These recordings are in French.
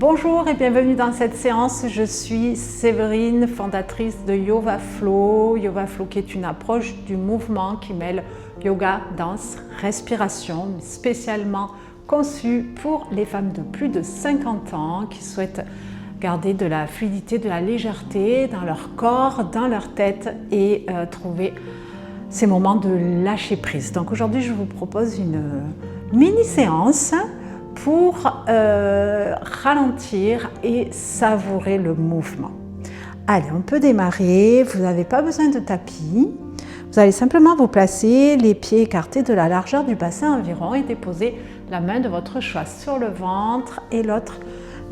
Bonjour et bienvenue dans cette séance. Je suis Séverine, fondatrice de Yoga Flow. Yoga Flow qui est une approche du mouvement qui mêle yoga, danse, respiration, spécialement conçue pour les femmes de plus de 50 ans qui souhaitent garder de la fluidité, de la légèreté dans leur corps, dans leur tête et trouver ces moments de lâcher prise. Donc aujourd'hui, je vous propose une mini-séance pour ralentir et savourer le mouvement. Allez, on peut démarrer. Vous n'avez pas besoin de tapis. Vous allez simplement vous placer les pieds écartés de la largeur du bassin environ et déposer la main de votre choix sur le ventre et l'autre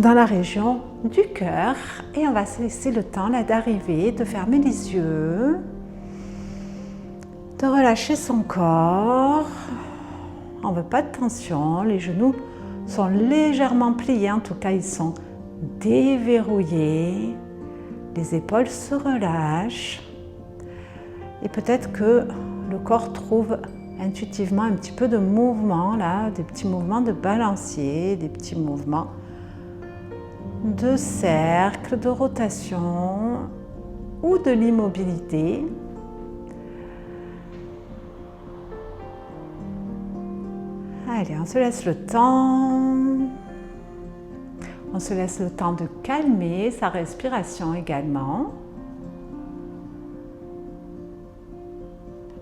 dans la région du cœur. Et on va se laisser le temps là d'arriver, de fermer les yeux, de relâcher son corps. On ne veut pas de tension, les genoux sont légèrement pliés, en tout cas ils sont déverrouillés, les épaules se relâchent et peut-être que le corps trouve intuitivement un petit peu de mouvement là, des petits mouvements de balancier, des petits mouvements de cercle, de rotation ou de l'immobilité. Allez, on se laisse le temps. On se laisse le temps de calmer sa respiration également.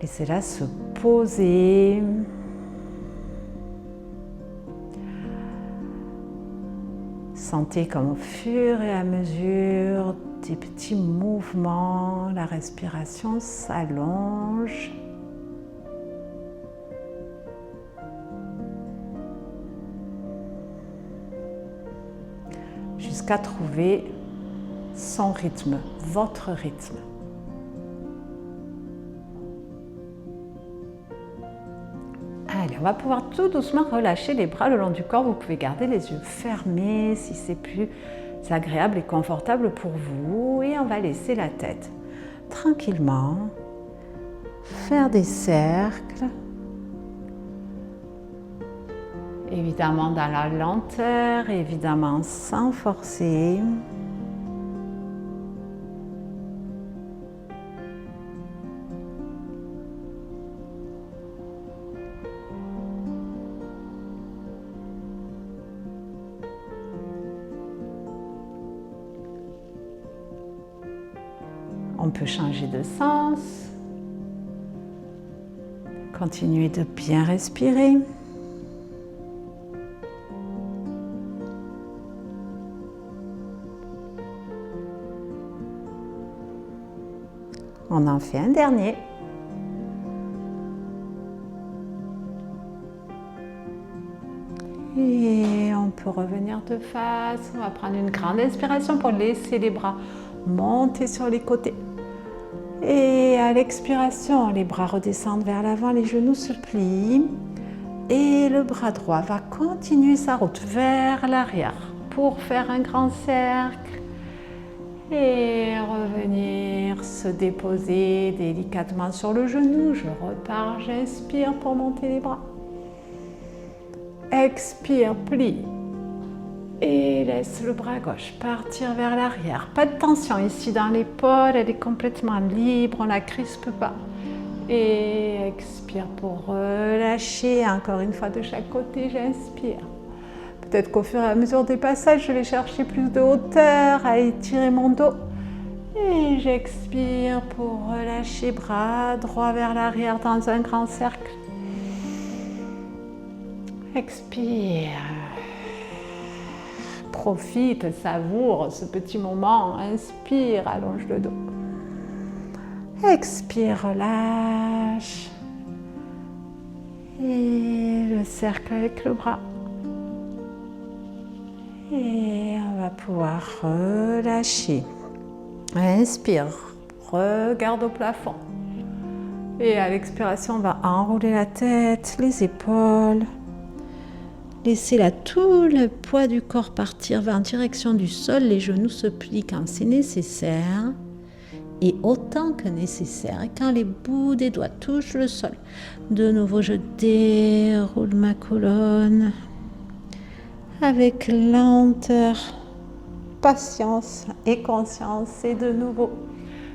Laissez-la se poser. Sentez comme au fur et à mesure des petits mouvements, la respiration s'allonge. Jusqu'à trouver son rythme, votre rythme. Allez, on va pouvoir tout doucement relâcher les bras le long du corps. Vous pouvez garder les yeux fermés si c'est plus agréable et confortable pour vous. Et on va laisser la tête tranquillement faire des cercles. Évidemment dans la lenteur, évidemment sans forcer. On peut changer de sens. Continuez de bien respirer. On en fait un dernier. Et on peut revenir de face. On va prendre une grande inspiration pour laisser les bras monter sur les côtés. Et à l'expiration, les bras redescendent vers l'avant, les genoux se plient. Et le bras droit va continuer sa route vers l'arrière pour faire un grand cercle. Et revenir se déposer délicatement sur le genou. Je repars, j'inspire pour monter les bras. Expire, plie. Et laisse le bras gauche partir vers l'arrière. Pas de tension ici dans l'épaule, elle est complètement libre, on ne la crispe pas. Et expire pour relâcher. Encore une fois de chaque côté, j'inspire. Peut-être qu'au fur et à mesure des passages, je vais chercher plus de hauteur, à étirer mon dos. Et j'expire pour relâcher, bras droit vers l'arrière dans un grand cercle. Expire. Profite, savoure ce petit moment. Inspire, allonge le dos. Expire, relâche. Et le cercle avec le bras. Et on va pouvoir relâcher. Inspire, regarde au plafond. Et à l'expiration, on va enrouler la tête, les épaules. Laissez là tout le poids du corps partir en direction du sol. Les genoux se plient quand c'est nécessaire. Et autant que nécessaire. Et quand les bouts des doigts touchent le sol, de nouveau je déroule ma colonne. Avec lenteur, patience et conscience. Et de nouveau,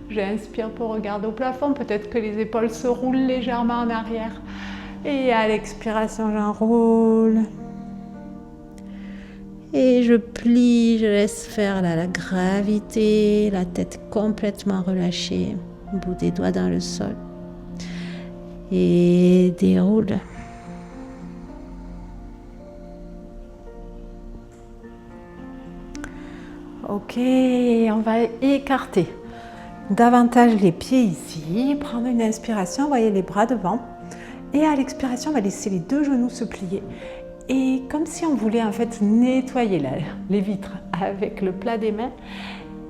j'inspire pour regarder au plafond. Peut-être que les épaules se roulent légèrement en arrière. Et à l'expiration, j'enroule. Et je plie, je laisse faire la gravité, la tête complètement relâchée, bout des doigts dans le sol. Et déroule. Ok, on va écarter davantage les pieds ici, prendre une inspiration, envoyer les bras devant. Et à l'expiration, on va laisser les deux genoux se plier. Et comme si on voulait en fait nettoyer les vitres avec le plat des mains.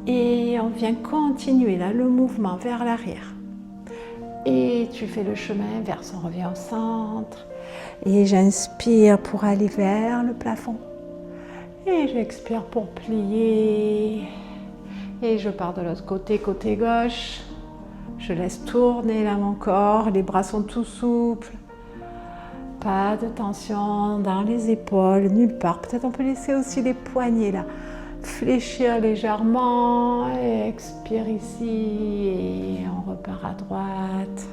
Et on vient continuer là, le mouvement vers l'arrière. Et tu fais le chemin inverse, on revient au centre. Et j'inspire pour aller vers le plafond. Et j'expire pour plier. Et je pars de l'autre côté, côté gauche. Je laisse tourner là mon corps, les bras sont tout souples. Pas de tension dans les épaules, nulle part. Peut-être on peut laisser aussi les poignets là fléchir légèrement. Et expire ici et on repart à droite.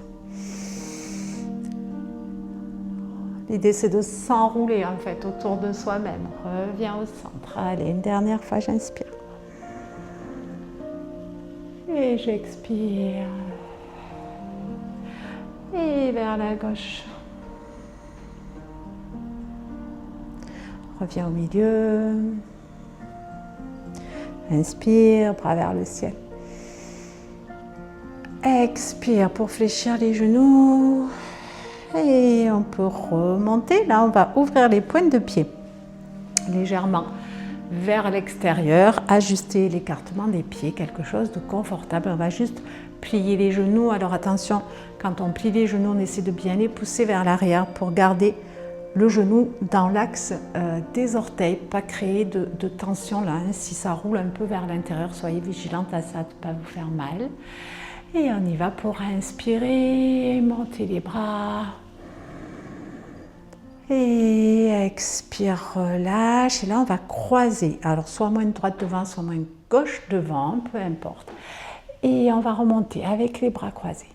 L'idée c'est de s'enrouler en fait autour de soi-même. Reviens au centre. Allez, une dernière fois, j'inspire. Et j'expire. Et vers la gauche. Reviens au milieu. Inspire, bras vers le ciel. Expire pour fléchir les genoux. Et on peut remonter. Là, on va ouvrir les pointes de pied légèrement vers l'extérieur, ajuster l'écartement des pieds, quelque chose de confortable. On va juste plier les genoux. Alors attention, quand on plie les genoux, on essaie de bien les pousser vers l'arrière pour garder le genou dans l'axe des orteils, pas créer de tension là. Hein. Si ça roule un peu vers l'intérieur, soyez vigilante à ça, de ne pas vous faire mal. Et on y va pour inspirer, monter les bras. Et expire, relâche. Et là, on va croiser. Alors, soit main droite devant, soit main gauche devant, peu importe. Et on va remonter avec les bras croisés.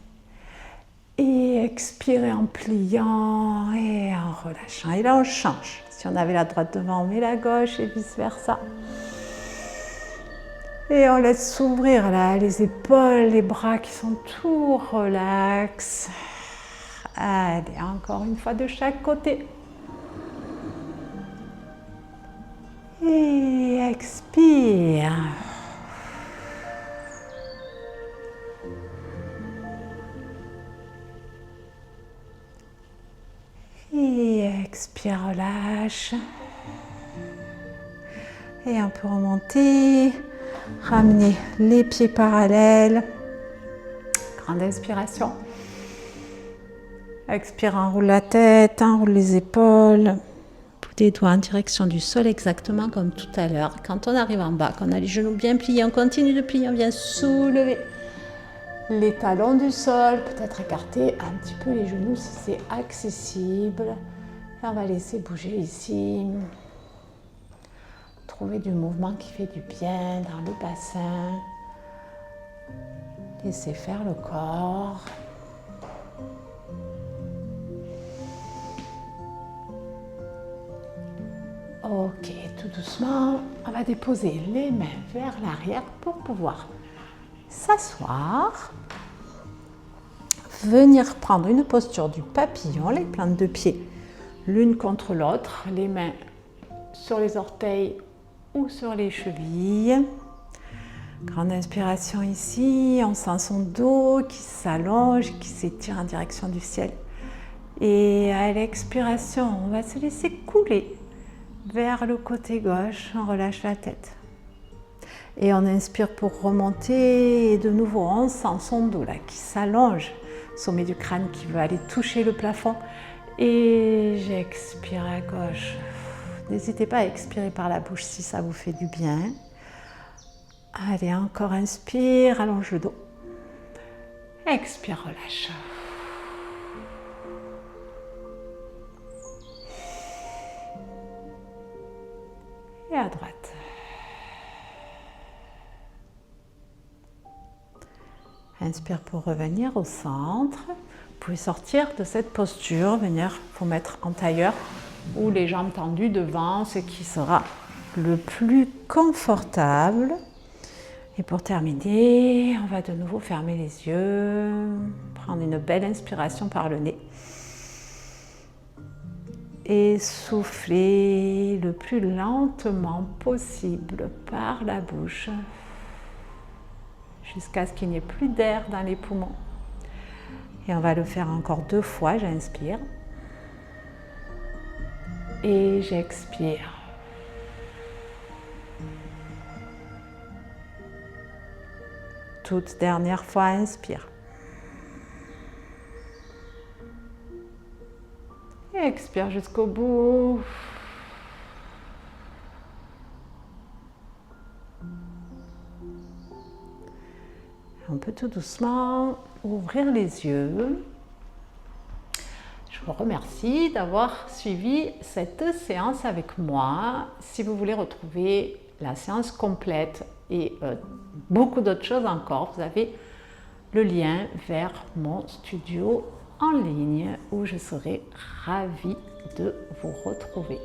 Et expirer en pliant et en relâchant. Et là, on change. Si on avait la droite devant, on met la gauche et vice-versa. Et on laisse s'ouvrir là, les épaules, les bras qui sont tout relax. Allez, encore une fois de chaque côté. Et expire. Et expire, relâche. Et on peut remonter, ramener les pieds parallèles. Grande inspiration. Expire, enroule la tête, enroule les épaules. Des doigts en direction du sol, exactement comme tout à l'heure. Quand on arrive en bas, qu'on a les genoux bien pliés, on continue de plier, on vient soulever les talons du sol, peut-être écarter un petit peu les genoux si c'est accessible. Et on va laisser bouger ici. Trouver du mouvement qui fait du bien dans le bassin. Laissez faire le corps. Ok, tout doucement, on va déposer les mains vers l'arrière pour pouvoir s'asseoir. Venir prendre une posture du papillon, les plantes de pied l'une contre l'autre, les mains sur les orteils ou sur les chevilles. Grande inspiration ici, on sent son dos qui s'allonge, qui s'étire en direction du ciel. Et à l'expiration, on va se laisser couler vers le côté gauche, on relâche la tête. Et on inspire pour remonter et de nouveau on sent son dos là qui s'allonge, sommet du crâne qui veut aller toucher le plafond. Et j'expire à gauche. N'hésitez pas à expirer par la bouche si ça vous fait du bien. Allez, encore inspire, allonge le dos. Expire, relâche. Et à droite. Inspire pour revenir au centre. Vous pouvez sortir de cette posture, venir vous mettre en tailleur ou les jambes tendues devant, ce qui sera le plus confortable. Et pour terminer, on va de nouveau fermer les yeux, prendre une belle inspiration par le nez et souffler le plus lentement possible par la bouche jusqu'à ce qu'il n'y ait plus d'air dans les poumons. Et on va le faire encore 2 fois, j'inspire et j'expire. Toute dernière fois, inspire. Et expire jusqu'au bout. On peut tout doucement ouvrir les yeux. Je vous remercie d'avoir suivi cette séance avec moi. Si vous voulez retrouver la séance complète et beaucoup d'autres choses encore, vous avez le lien vers mon studio en ligne où je serai ravie de vous retrouver.